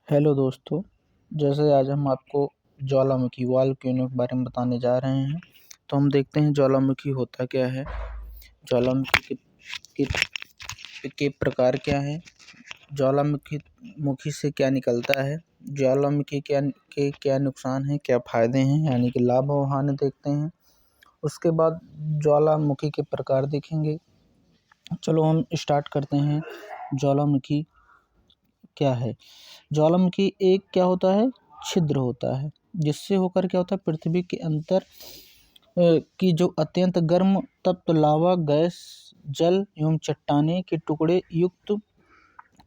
Hello दोस्तों, जैसे आज हम आपको ज्वालामुखी वॉल्केनो के बारे में बताने जा रहे हैं। तो हम देखते हैं ज्वालामुखी होता क्या है, ज्वालामुखी के प्रकार क्या हैं, ज्वालामुखी मुखी से क्या निकलता है, ज्वालामुखी क्या नुकसान है, क्या फ़ायदे हैं, यानी कि लाभ और हानि देखते हैं। उसके बाद ज्वालामुखी के प्रकार देखेंगे। चलो हम स्टार्ट करते हैं। ज्वालामुखी क्या है? ज्वालामुखी एक क्या होता है, छिद्र होता है, जिससे होकर क्या होता है, पृथ्वी के अंदर की जो अत्यंत गर्म तप्त लावा, गैस, जल एवं चट्टाने के टुकड़े युक्त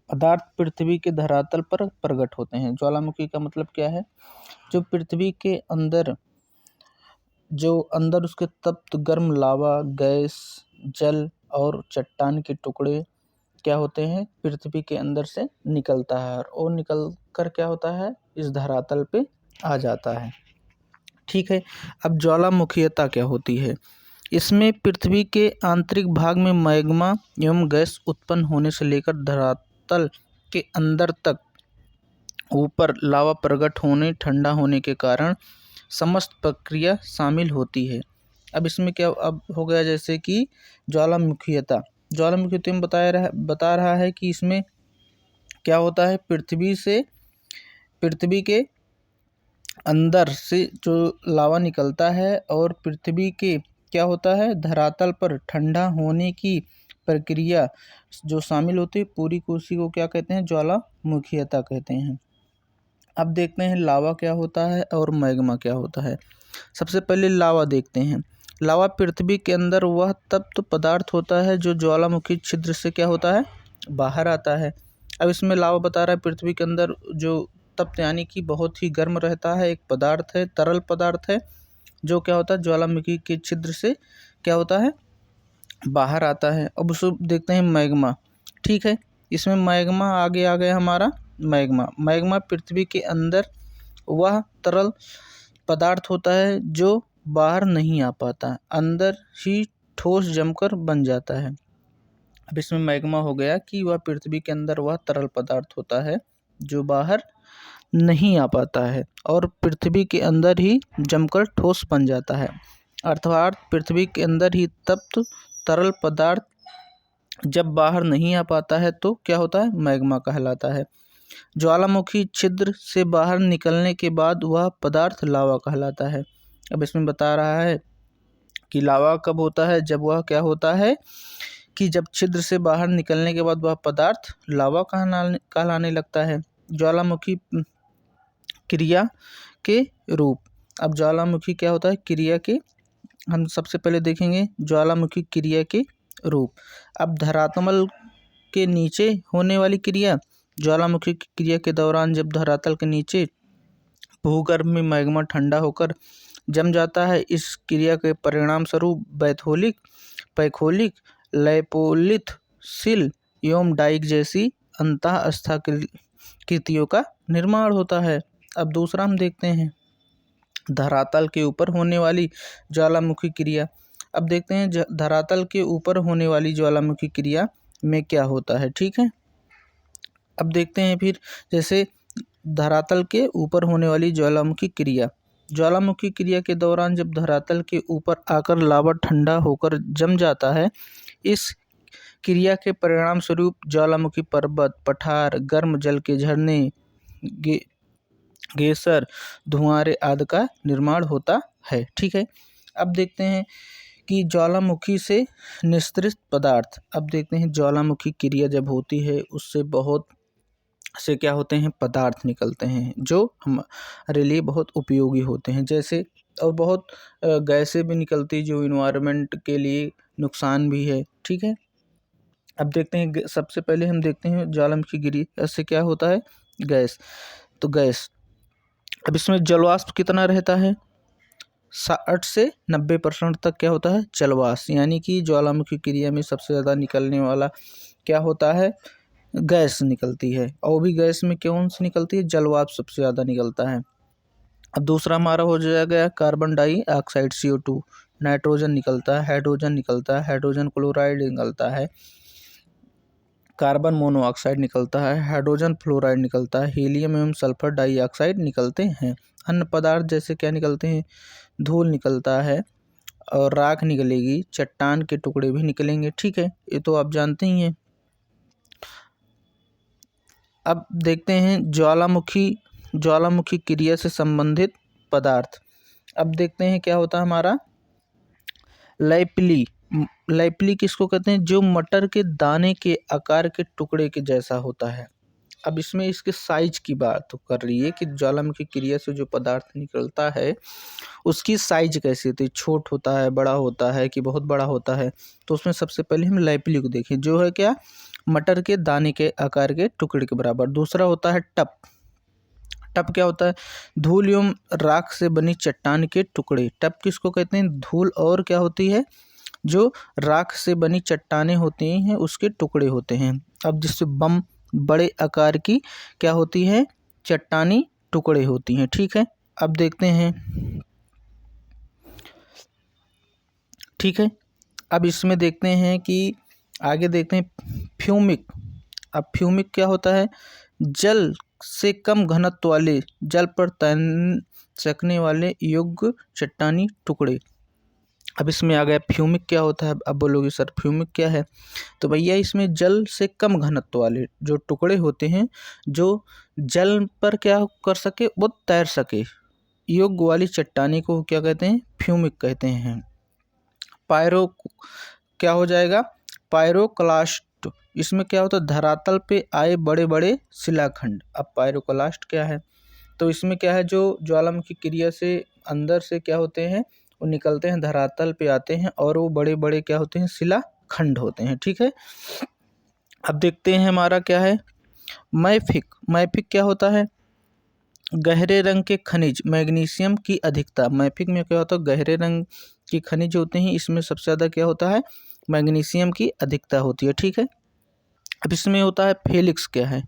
पदार्थ पृथ्वी के धरातल पर प्रकट होते हैं। ज्वालामुखी का मतलब क्या है? जो पृथ्वी के अंदर उसके तप्त गर्म लावा, गैस, जल और चट्टान के टुकड़े क्या होते हैं, पृथ्वी के अंदर से निकलता है और निकल कर क्या होता है, इस धरातल पे आ जाता है। ठीक है। अब ज्वालामुखीयता क्या होती है? इसमें पृथ्वी के आंतरिक भाग में मैग्मा एवं गैस उत्पन्न होने से लेकर धरातल के अंदर तक ऊपर लावा प्रकट होने, ठंडा होने के कारण समस्त प्रक्रिया शामिल होती है। अब इसमें क्या अब हो गया, जैसे कि ज्वालामुखीयता में बता रहा है कि इसमें क्या होता है, पृथ्वी के अंदर से जो लावा निकलता है और पृथ्वी के क्या होता है, धरातल पर ठंडा होने की प्रक्रिया जो शामिल होती है, पूरी कोशिश को क्या कहते हैं, ज्वालामुखीयता कहते हैं। अब देखते हैं लावा क्या होता है और मैग्मा क्या होता है। सबसे पहले लावा देखते हैं। लावा पृथ्वी के अंदर वह तप्त पदार्थ होता है जो ज्वालामुखी छिद्र से क्या होता है, बाहर आता है। अब इसमें लावा बता रहा है पृथ्वी के अंदर जो तप्त यानी कि बहुत ही गर्म रहता है, एक पदार्थ है, तरल पदार्थ है, जो क्या होता है, ज्वालामुखी के छिद्र से क्या होता है, बाहर आता है। अब उसको देखते हैं मैग्मा। ठीक है, इसमें मैग्मा आगे आ गया हमारा। मैग्मा पृथ्वी के अंदर वह तरल पदार्थ होता है जो बाहर नहीं आ पाता, अंदर ही ठोस जमकर बन जाता है। अब इसमें मैग्मा हो गया कि वह पृथ्वी के अंदर वह तरल पदार्थ होता है जो बाहर नहीं आ पाता है और पृथ्वी के अंदर ही जमकर ठोस बन जाता है। अर्थात पृथ्वी के अंदर ही तप्त तरल पदार्थ जब बाहर नहीं आ पाता है तो क्या होता है, मैग्मा कहलाता है। ज्वालामुखी छिद्र से बाहर निकलने के बाद वह पदार्थ लावा कहलाता है। अब इसमें बता रहा है कि लावा कब होता है, जब वह क्या होता है कि जब छिद्र से बाहर निकलने के बाद वह पदार्थ लावा कहलाने लगता है। ज्वालामुखी क्रिया के रूप। अब ज्वालामुखी क्या होता है, क्रिया के हम सबसे पहले देखेंगे ज्वालामुखी क्रिया के रूप। अब धरातल के नीचे होने वाली क्रिया। ज्वालामुखी की क्रिया के दौरान जब धरातल के नीचे भूगर्भ में मैग्मा ठंडा होकर जम जाता है, इस क्रिया के परिणाम स्वरूप बैथोलिक, पैखोलिक, लैपोलिथ, सिल एवं डाइक जैसी अंतःस्था कृतियों का निर्माण होता है। अब दूसरा हम देखते हैं धरातल के ऊपर होने वाली ज्वालामुखी क्रिया। अब देखते हैं धरातल के ऊपर होने वाली ज्वालामुखी क्रिया में क्या होता है। ठीक है, अब देखते हैं फिर जैसे धरातल के ऊपर होने वाली ज्वालामुखी क्रिया। ज्वालामुखी क्रिया के दौरान जब धरातल के ऊपर आकर लावा ठंडा होकर जम जाता है, इस क्रिया के परिणाम स्वरूप ज्वालामुखी पर्वत, पठार, गर्म जल के झरने, गेसर, धुआंरे आदि का निर्माण होता है। ठीक है, अब देखते हैं कि ज्वालामुखी से निस्तृत पदार्थ। अब देखते हैं ज्वालामुखी क्रिया जब होती है उससे बहुत से क्या होते हैं, पदार्थ निकलते हैं जो हमारे लिए बहुत उपयोगी होते हैं, जैसे और बहुत गैसें भी निकलती जो इन्वायरमेंट के लिए नुकसान भी है। ठीक है, अब देखते हैं सबसे पहले हम देखते हैं ज्वालामुखी क्रिया से क्या होता है, गैस। तो गैस, अब इसमें जलवाष्प कितना रहता है, 60 से 90% तक क्या होता है, जलवाष्प। यानी कि ज्वालामुखी क्रिया में सबसे ज़्यादा निकलने वाला क्या होता है, गैस निकलती है। और भी गैस में कौन सी निकलती है, जलवाष्प सबसे ज़्यादा निकलता है। अब दूसरा हमारा हो जाएगा कार्बन डाइऑक्साइड, CO2, नाइट्रोजन निकलता है, हाइड्रोजन निकलता है, हाइड्रोजन क्लोराइड निकलता है, कार्बन मोनोऑक्साइड निकलता है, हाइड्रोजन फ्लोराइड निकलता है, हीलियम एवं सल्फर डाइऑक्साइड निकलते हैं। अन्य पदार्थ जैसे क्या निकलते हैं, धूल निकलता है और राख निकलेगी, चट्टान के टुकड़े भी निकलेंगे। ठीक है, ये तो आप जानते ही हैं। अब देखते हैं ज्वालामुखी क्रिया से संबंधित पदार्थ। अब देखते हैं क्या होता है हमारा लैपली। लैपली किसको कहते हैं, जो मटर के दाने के आकार के टुकड़े के जैसा होता है। अब इसमें इसके साइज की बात कर रही है कि ज्वालामुखी क्रिया से जो पदार्थ निकलता है उसकी साइज कैसी होती है, छोट होता है, बड़ा होता है कि बहुत बड़ा होता है। तो उसमें सबसे पहले हम लैपली को देखें, जो है क्या, मटर के दाने के आकार के टुकड़े के बराबर। दूसरा होता है टप। टप क्या होता है, धूल एवं राख से बनी चट्टान के टुकड़े। टप किसको कहते हैं, धूल और क्या होती है, जो राख से बनी चट्टानें होती हैं उसके टुकड़े होते हैं। अब जिससे बम, बड़े आकार की क्या होती है, चट्टानी टुकड़े होती हैं। ठीक है, अब देखते हैं। ठीक है, अब इसमें देखते हैं कि आगे देखते हैं फ्यूमिक। अब फ्यूमिक क्या होता है, जल से कम घनत्व वाले, जल पर तैर सकने वाले योग्य चट्टानी टुकड़े। अब इसमें आ गया फ्यूमिक क्या होता है। अब बोलोगे सर फ्यूमिक क्या है, तो भैया इसमें जल से कम घनत्व वाले जो टुकड़े होते हैं, जो जल पर क्या कर सके, वो तैर सके, योग्य वाली चट्टानी को क्या कहते हैं, फ्यूमिक कहते हैं। पायरो क्या हो जाएगा, पायरोक्लास्ट। इसमें क्या होता है, धरातल पे आए बड़े बड़े शिलाखंड। अब पायरोक्लास्ट क्या है, तो इसमें क्या है, जो ज्वालामुखी क्रिया से अंदर से क्या होते हैं, वो निकलते हैं, धरातल पे आते हैं और वो बड़े बड़े क्या होते हैं, शिलाखंड होते हैं। ठीक है, अब देखते हैं हमारा क्या है मैफिक। मैफिक क्या होता है, गहरे रंग के खनिज मैग्नीशियम की अधिकता। मैफिक में क्या होता है, गहरे रंग के खनिज होते हैं, इसमें सबसे ज़्यादा क्या होता है, मैग्नीशियम की अधिकता होती है। ठीक है, अब इसमें होता है फेलिक्स क्या है,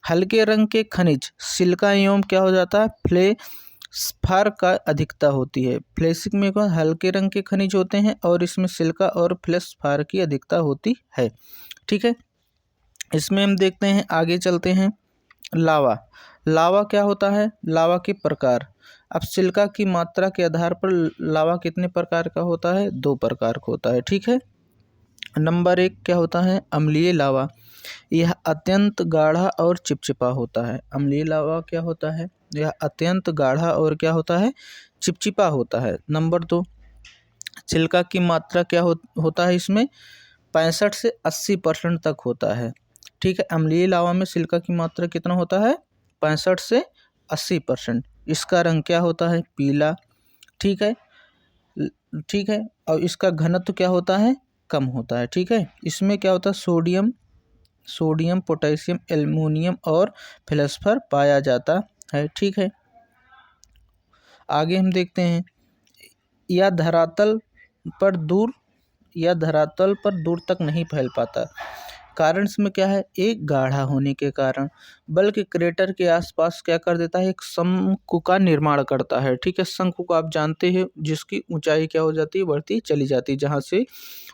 हल्के रंग के खनिज सिलिका एवं क्या हो जाता है, फ्लेस्फार का अधिकता होती है। फ्लेसिक में क्या हल्के रंग के खनिज होते हैं और इसमें सिलिका और फ्लेस्फार की अधिकता होती है। ठीक है, इसमें हम देखते हैं, आगे चलते हैं। लावा। लावा क्या होता है, लावा के प्रकार। अब सिलिका की मात्रा के आधार पर लावा कितने प्रकार का होता है, 2 प्रकार का होता है। ठीक है, नंबर 1 क्या होता है, अम्लीय लावा। यह अत्यंत गाढ़ा और चिपचिपा होता है। अम्लीय लावा क्या होता है, यह अत्यंत गाढ़ा और क्या होता है, चिपचिपा होता है। नंबर 2, सिलिका की मात्रा क्या होता है, इसमें 65 से 80% तक होता है। ठीक है, अम्लीय लावा में सिलिका की मात्रा कितना होता है, 65 से 80%। इसका रंग क्या होता है, पीला। ठीक है, ठीक है, और इसका घनत्व क्या होता है, कम होता है। ठीक है, इसमें क्या होता है, सोडियम, पोटेशियम, एल्युमिनियम और फ्लस्फर पाया जाता है। ठीक है, आगे हम देखते हैं, यह धरातल पर दूर तक नहीं फैल पाता। कारण इसमें क्या है, एक गाढ़ा होने के कारण, बल्कि क्रेटर के आसपास क्या कर देता है, एक शंकु का निर्माण करता है। ठीक है, शंकु को आप जानते हैं, जिसकी ऊंचाई क्या हो जाती है, बढ़ती चली जाती है, जहाँ से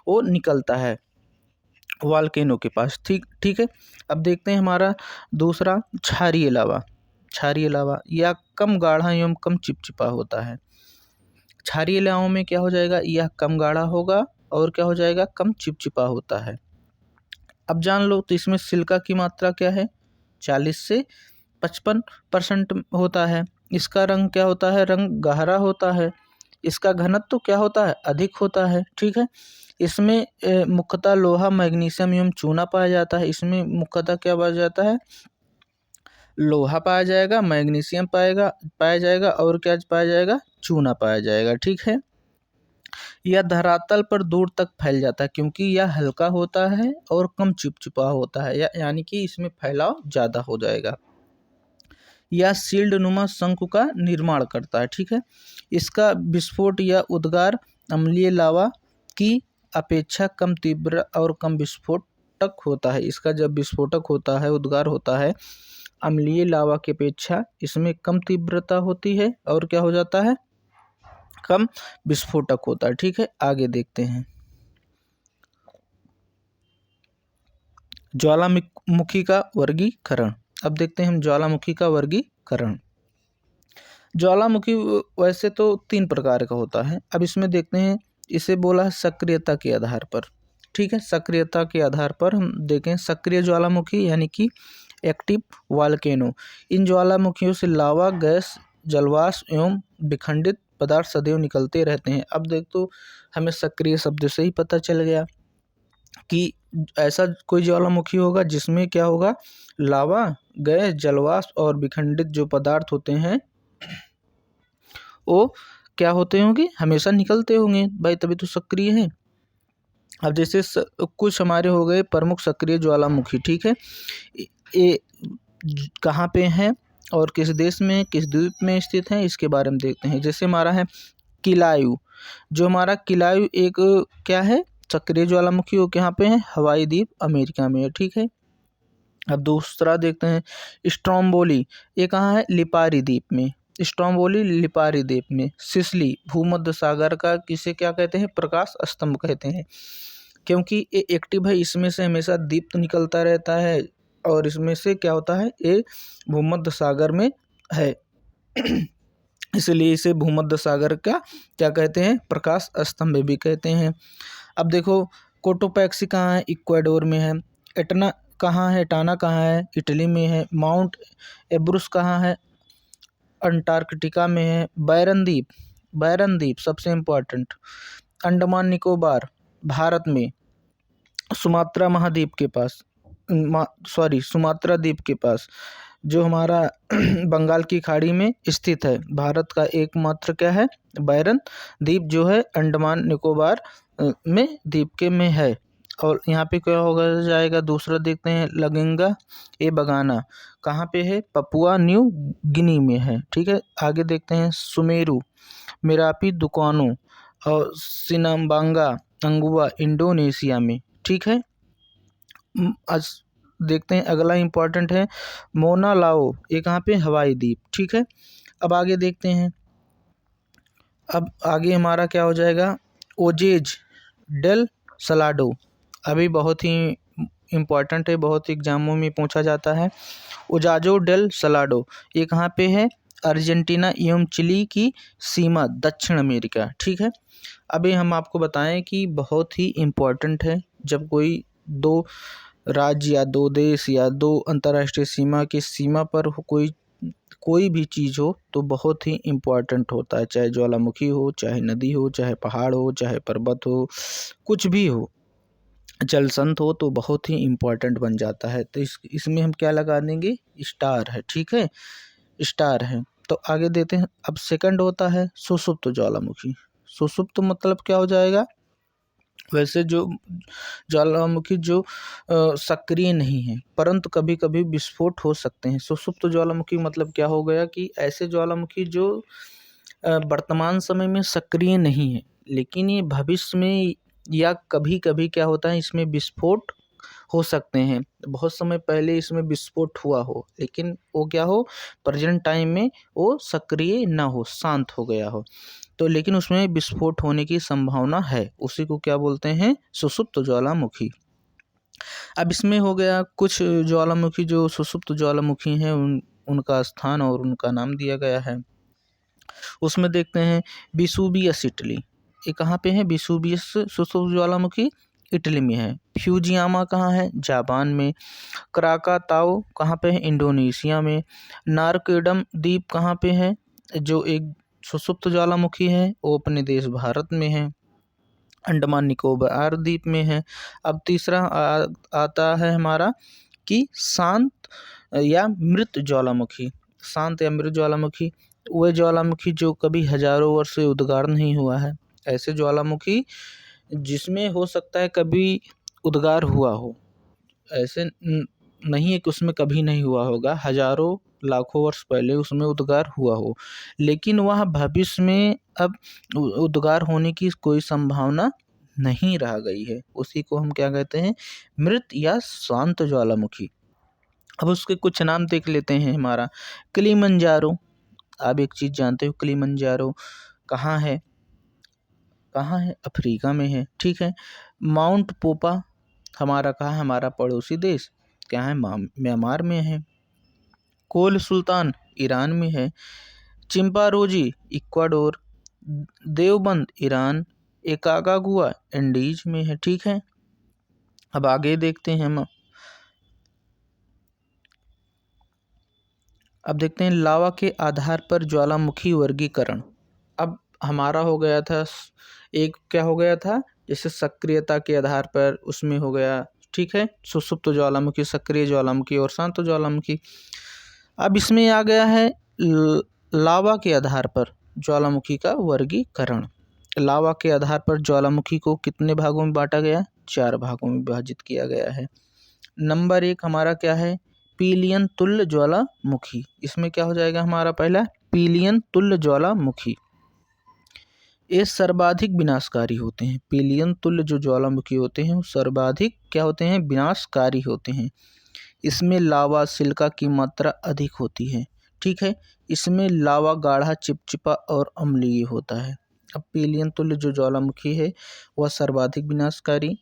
वो निकलता है वॉल्केनो के पास। ठीक है, अब देखते हैं हमारा दूसरा क्षारीय लावा। क्षारीय लावा यह कम गाढ़ा एवं कम चिपचिपा होता है। क्षारीय लावा में क्या हो जाएगा, यह कम गाढ़ा होगा और क्या हो जाएगा, कम चिपचिपा होता है। अब जान लो, तो इसमें सिलिका की मात्रा क्या है, 40 से 55% होता है। इसका रंग क्या होता है, रंग गहरा होता है। इसका घनत्व क्या होता है, अधिक होता है। ठीक है, इसमें मुख्यतः लोहा, मैग्नीशियम एवं चूना पाया जाता है। इसमें मुख्यतः क्या पाया जाता है, लोहा पाया जाएगा, मैग्नीशियम पाया जाएगा और क्या पाया जाएगा, चूना पाया जाएगा। ठीक है, यह धरातल पर दूर तक फैल जाता है क्योंकि यह हल्का होता है और कम चिपचिपा होता है, यानी कि इसमें फैलाव ज़्यादा हो जाएगा। यह शील्ड नुमा शंकु का निर्माण करता है। ठीक है, इसका विस्फोट या उद्गार अम्लीय लावा की अपेक्षा कम तीव्र और कम विस्फोटक होता है। इसका जब विस्फोटक होता है, उद्गार होता है, अम्लीय लावा की अपेक्षा इसमें कम तीव्रता होती है और क्या हो जाता है, कम विस्फोटक होता है। ठीक है, आगे देखते हैं। ज्वालामुखी का वर्गीकरण। अब देखते हैं हम ज्वालामुखी का वर्गीकरण। ज्वालामुखी वैसे तो 3 प्रकार का होता है। अब इसमें देखते हैं, इसे बोला है सक्रियता के आधार पर। ठीक है, सक्रियता के आधार पर हम देखें, सक्रिय ज्वालामुखी यानी कि एक्टिव वॉल्केनो। इन ज्वालामुखियों से लावा, गैस, जलवाष्प एवं विखंडित पदार्थ सदैव निकलते रहते हैं। अब देख तो हमें सक्रिय शब्द से ही पता चल गया कि ऐसा कोई ज्वालामुखी होगा जिसमें क्या होगा, लावा, गैस, जलवाष्प और विखंडित जो पदार्थ होते हैं वो क्या होते होंगे, हमेशा निकलते होंगे भाई, तभी तो सक्रिय है। अब जैसे कुछ हमारे हो गए प्रमुख सक्रिय ज्वालामुखी। ठीक है, ये कहाँ पे हैं और किस देश में, किस द्वीप में स्थित हैं, इसके बारे में देखते हैं। जैसे हमारा है किलायू। जो हमारा किलायू एक क्या है, सक्रिय ज्वालामुखी, वो कहाँ पे है, हवाई द्वीप अमेरिका में है। ठीक है, अब दूसरा देखते हैं स्ट्रोम्बोली। ये कहाँ है, लिपारी द्वीप में। स्ट्रोम्बोली लिपारी द्वीप में। सिसिली भूमध्य सागर का किसे क्या कहते हैं, प्रकाश स्तंभ कहते हैं, क्योंकि ये एक्टिव है, इसमें से हमेशा दीप्त निकलता रहता है और इसमें से क्या होता है, ये भूमध्य सागर में है इसलिए इसे भूमध्य सागर का क्या कहते हैं, प्रकाश स्तंभ भी कहते हैं। अब देखो कोटोपैक्सी कहाँ है, इक्वाडोर में है। एटना कहाँ है, टाना कहाँ है, इटली में है। माउंट एब्रुस कहाँ है, अंटार्कटिका में है। बैरन द्वीप सबसे इम्पोर्टेंट, अंडमान निकोबार भारत में, सुमात्रा महाद्वीप के पास, सुमात्रा द्वीप के पास, जो हमारा बंगाल की खाड़ी में स्थित है। भारत का एकमात्र क्या है, बैरन द्वीप जो है अंडमान निकोबार में द्वीप के में है। और यहाँ पे क्या होगा जाएगा, दूसरा देखते हैं लगेंगा ए बगाना, कहाँ पे है, पपुआ न्यू गिनी में है। ठीक है, आगे देखते हैं सुमेरु, मेरापी दुकानो और सिनम्बांगा अंगुआ इंडोनेशिया में। ठीक है, आज देखते हैं अगला इम्पॉर्टेंट है मोना लाओ, ये कहाँ पे, हवाई द्वीप। ठीक है, अब आगे देखते हैं, अब आगे हमारा क्या हो जाएगा, ओजेज डेल सलाडो। अभी बहुत ही इम्पॉर्टेंट है, बहुत एग्जामों में पूछा जाता है। ओजाजो डेल सलाडो ये कहाँ पे है, अर्जेंटीना एवं चिली की सीमा, दक्षिण अमेरिका। ठीक है, अभी हम आपको बताएं कि बहुत ही इम्पॉर्टेंट है, जब कोई दो राज्य या दो देश या दो अंतर्राष्ट्रीय सीमा की सीमा पर कोई भी चीज़ हो तो बहुत ही इम्पॉर्टेंट होता है, चाहे ज्वालामुखी हो, चाहे नदी हो, चाहे पहाड़ हो, चाहे पर्वत हो, कुछ भी हो, जल संत हो, तो बहुत ही इम्पॉर्टेंट बन जाता है। तो इसमें हम क्या लगा देंगे, स्टार है। ठीक है, स्टार है। तो आगे देते हैं, अब सेकंड होता है सुषुप्त ज्वालामुखी। सुषुप्त मतलब क्या हो जाएगा, वैसे जो ज्वालामुखी जो सक्रिय नहीं है परंतु कभी कभी विस्फोट हो सकते हैं। सुषुप्त ज्वालामुखी मतलब क्या हो गया कि ऐसे ज्वालामुखी जो वर्तमान समय में सक्रिय नहीं है, लेकिन ये भविष्य में या कभी कभी क्या होता है, इसमें विस्फोट हो सकते हैं। बहुत समय पहले इसमें विस्फोट हुआ हो, लेकिन वो क्या हो, प्रेजेंट टाइम में वो सक्रिय ना हो, शांत हो गया हो, तो लेकिन उसमें विस्फोट होने की संभावना है। उसी को क्या बोलते हैं, सुषुप्त ज्वालामुखी। अब इसमें हो गया कुछ ज्वालामुखी जो सुषुप्त ज्वालामुखी हैं, उनका स्थान और उनका नाम दिया गया है। उसमें देखते हैं विसुवियस इटली, ये कहाँ पे है, विसुवियस सुषुप्त ज्वालामुखी इटली में है। फ्यूजियामा कहाँ है, जापान में। क्राकाताओ कहाँ पे है, इंडोनेशिया में। नारकेडम द्वीप कहाँ पे है, जो एक सुषुप्त ज्वालामुखी है, वो अपने देश भारत में है, अंडमान निकोबार द्वीप में है। अब तीसरा आता है हमारा कि शांत या मृत ज्वालामुखी। शांत या मृत ज्वालामुखी वह ज्वालामुखी जो कभी हजारों वर्ष से उद्गार नहीं हुआ है। ऐसे ज्वालामुखी जिसमें हो सकता है कभी उद्गार हुआ हो, ऐसे नहीं है कि उसमें कभी नहीं हुआ होगा, हजारों लाखों वर्ष पहले उसमें उद्गार हुआ हो, लेकिन वह भविष्य में अब उद्गार होने की कोई संभावना नहीं रह गई है। उसी को हम क्या कहते हैं, मृत या शांत ज्वालामुखी। अब उसके कुछ नाम देख लेते हैं हमारा। किलिमंजारो, आप एक चीज़ जानते हो, किलिमंजारो कहाँ है, अफ्रीका में है। ठीक है, माउंट पोपा हमारा कहाँ है, हमारा पड़ोसी देश क्या है, म्यांमार में है। कोल सुल्तान ईरान में है। चिंपारोजी इक्वाडोर। देवबंद ईरान। एकागागुआ इंडीज में है। ठीक है, अब आगे देखते हैं हम। अब देखते हैं लावा के आधार पर ज्वालामुखी वर्गीकरण। अब हमारा हो गया था एक, क्या हो गया था, जैसे सक्रियता के आधार पर उसमें हो गया, ठीक है, सुषुप्त ज्वालामुखी, सक्रिय ज्वालामुखी और शांत ज्वालामुखी। अब इसमें आ गया है लावा के आधार पर ज्वालामुखी का वर्गीकरण। लावा के आधार पर ज्वालामुखी को कितने भागों में बांटा गया, 4 भागों में विभाजित किया गया है। नंबर 1 हमारा क्या है, पीलियन तुल्य ज्वालामुखी। इसमें क्या हो जाएगा हमारा पहला, पीलियन तुल्य ज्वालामुखी। ये सर्वाधिक विनाशकारी होते हैं। पीलियन तुल्य जो ज्वालामुखी होते हैं वो सर्वाधिक क्या होते हैं, विनाशकारी होते हैं। इसमें लावा सिलिका की मात्रा अधिक होती है। ठीक है, इसमें लावा गाढ़ा, चिपचिपा और अम्लीय होता है। अब पीलियन तुल्य जो ज्वालामुखी है वह सर्वाधिक विनाशकारी,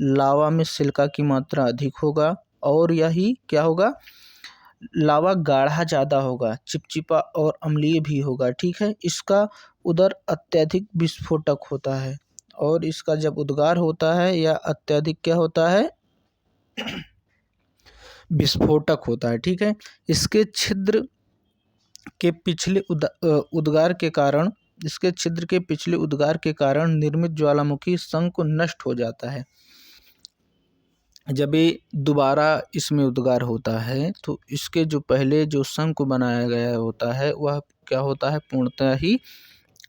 लावा में सिलिका की मात्रा अधिक होगा और यही क्या होगा, लावा गाढ़ा ज़्यादा होगा, चिपचिपा और अम्लीय भी होगा। ठीक है, इसका उदर अत्यधिक विस्फोटक होता है और इसका जब उद्गार होता है या अत्यधिक क्या होता है, विस्फोटक होता है। ठीक है, इसके छिद्र के पिछले उद्गार के कारण, इसके छिद्र के पिछले उद्गार के कारण निर्मित ज्वालामुखी शंकु नष्ट हो जाता है। जब ये दोबारा इसमें उद्गार होता है तो इसके जो पहले जो शंकु बनाया गया होता है वह क्या होता है, पूर्णतः ही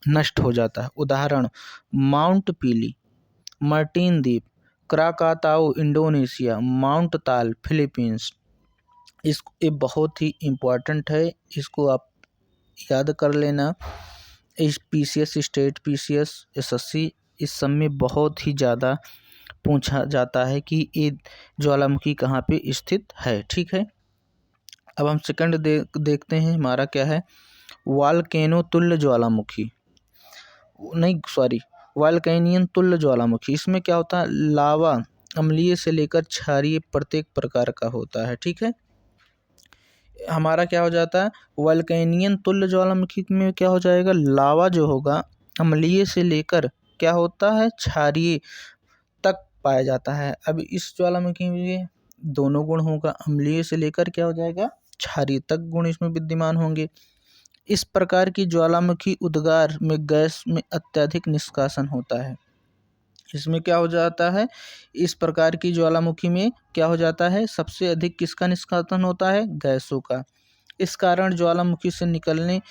नष्ट हो जाता है। उदाहरण, माउंट पीली, मार्टिन द्वीप, क्राकाताओ इंडोनेशिया, माउंट ताल फिलीपींस। ये बहुत ही इम्पोर्टेंट है, इसको आप याद कर लेना। इस PCS, स्टेट PCS, SSC, इस सब में बहुत ही ज़्यादा पूछा जाता है कि ये ज्वालामुखी कहाँ पे स्थित है। ठीक है, अब हम सेकंड देखते हैं, हमारा क्या है, वाल्केनो तुल्य ज्वालामुखी, नहीं सॉरी, वाल्केनियन तुल्य ज्वालामुखी। इसमें क्या होता है, लावा अम्लीय से लेकर क्षारीय प्रत्येक प्रकार का होता है। ठीक है, हमारा क्या हो जाता है, वल्केनियन तुल्य ज्वालामुखी में क्या हो जाएगा, लावा जो होगा अम्लीय से लेकर क्या होता है, क्षारीय तक पाया जाता है। अब इस ज्वालामुखी में दोनों गुण होगा, अम्लीय से लेकर क्या हो जाएगा, क्षारीय तक गुण इसमें विद्यमान होंगे। इस प्रकार की ज्वालामुखी उद्गार में गैस में अत्यधिक निष्कासन होता है। इसमें क्या हो जाता है, इस प्रकार की ज्वालामुखी में क्या हो जाता है, सबसे अधिक किसका निष्कासन होता है, गैसों का। इस कारण ज्वालामुखी से निकलने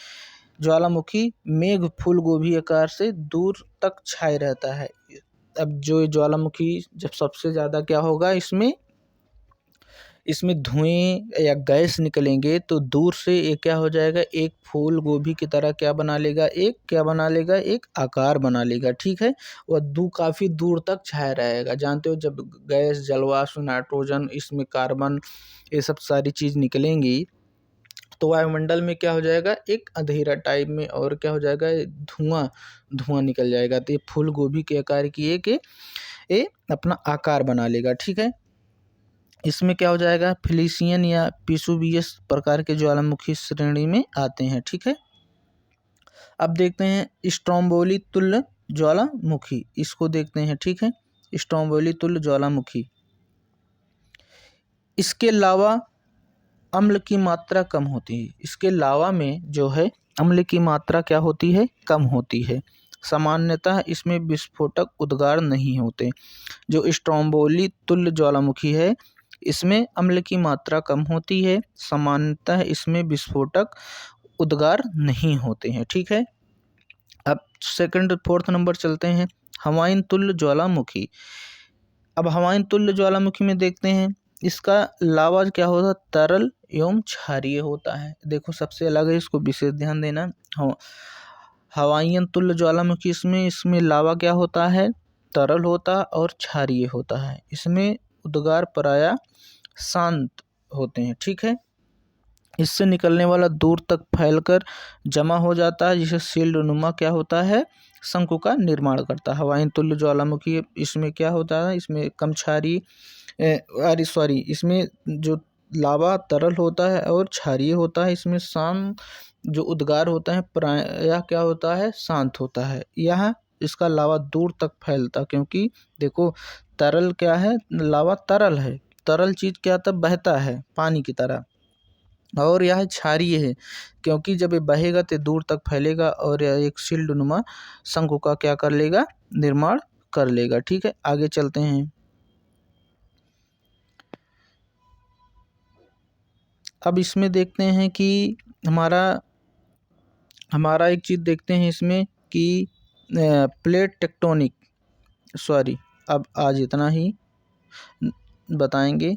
ज्वालामुखी मेघ फूल गोभी आकार से दूर तक छाए रहता है। अब जो ज्वालामुखी जब सबसे ज़्यादा क्या होगा, इसमें धुएं या गैस निकलेंगे तो दूर से ये क्या हो जाएगा, एक फूल गोभी की तरह क्या बना लेगा, एक आकार बना लेगा। ठीक है, वह काफ़ी दूर तक छाया रहेगा। जानते हो जब गैस, जलवाष्प, नाइट्रोजन, इसमें कार्बन, ये सब सारी चीज़ निकलेंगी तो वायुमंडल में क्या हो जाएगा, एक अंधेरा टाइप में और क्या हो जाएगा, धुआं निकल जाएगा। तो ये फूल गोभी के आकार की ये अपना आकार बना लेगा। ठीक है, इसमें क्या हो जाएगा, फिलिसियन या पिसुवियस प्रकार के ज्वालामुखी श्रेणी में आते हैं। ठीक है, अब देखते हैं स्ट्रोम्बोली तुल्य ज्वालामुखी, इसको देखते हैं। ठीक है, स्ट्रोम्बोली तुल्य ज्वालामुखी, इसके लावा अम्ल की मात्रा कम होती है। इसके लावा में जो है अम्ल की मात्रा क्या होती है, कम होती है। सामान्यतः इसमें विस्फोटक उद्गार नहीं होते। जो स्ट्रोम्बोली तुल्य ज्वालामुखी है इसमें अम्ल की मात्रा कम होती है, सामान्यतः इसमें विस्फोटक उद्गार नहीं होते हैं। ठीक है, अब सेकंड 4th नंबर चलते हैं, हवाइन तुल्य ज्वालामुखी। अब हवाइन तुल्य ज्वालामुखी में देखते हैं, इसका लावा क्या होता है, तरल एवं क्षारीय होता है। देखो सबसे अलग है, इसको विशेष ध्यान देना। हवाईयन तुल्य ज्वालामुखी, इसमें लावा क्या होता है, तरल होता और क्षारीय होता है। इसमें उद्गार प्रायः शांत होते हैं। ठीक है, इससे निकलने वाला दूर तक फैलकर जमा हो जाता है, जिसे शील्ड नुमा क्या होता है, शंकु का निर्माण करता है। हवाईयन तुल्य ज्वालामुखी, इसमें क्या होता है, इसमें कम क्षारीय अरे सॉरी, इसमें जो लावा तरल होता है और क्षारीय होता है, इसमें शांत जो उद्गार होता है प्रायः क्या होता है, शांत होता है। यह इसका लावा दूर तक फैलता, क्योंकि देखो तरल क्या है, लावा तरल है, तरल चीज क्या तब बहता है पानी की तरह। और यह क्षारीय है, क्योंकि जब ये बहेगा तो दूर तक फैलेगा और यह एक शील्ड नुमा शंकु का क्या कर लेगा, निर्माण कर लेगा। ठीक है, आगे चलते हैं। अब इसमें देखते हैं कि हमारा हमारा एक चीज़ देखते हैं इसमें कि प्लेट टेक्टोनिक, सॉरी अब आज इतना ही बताएंगे।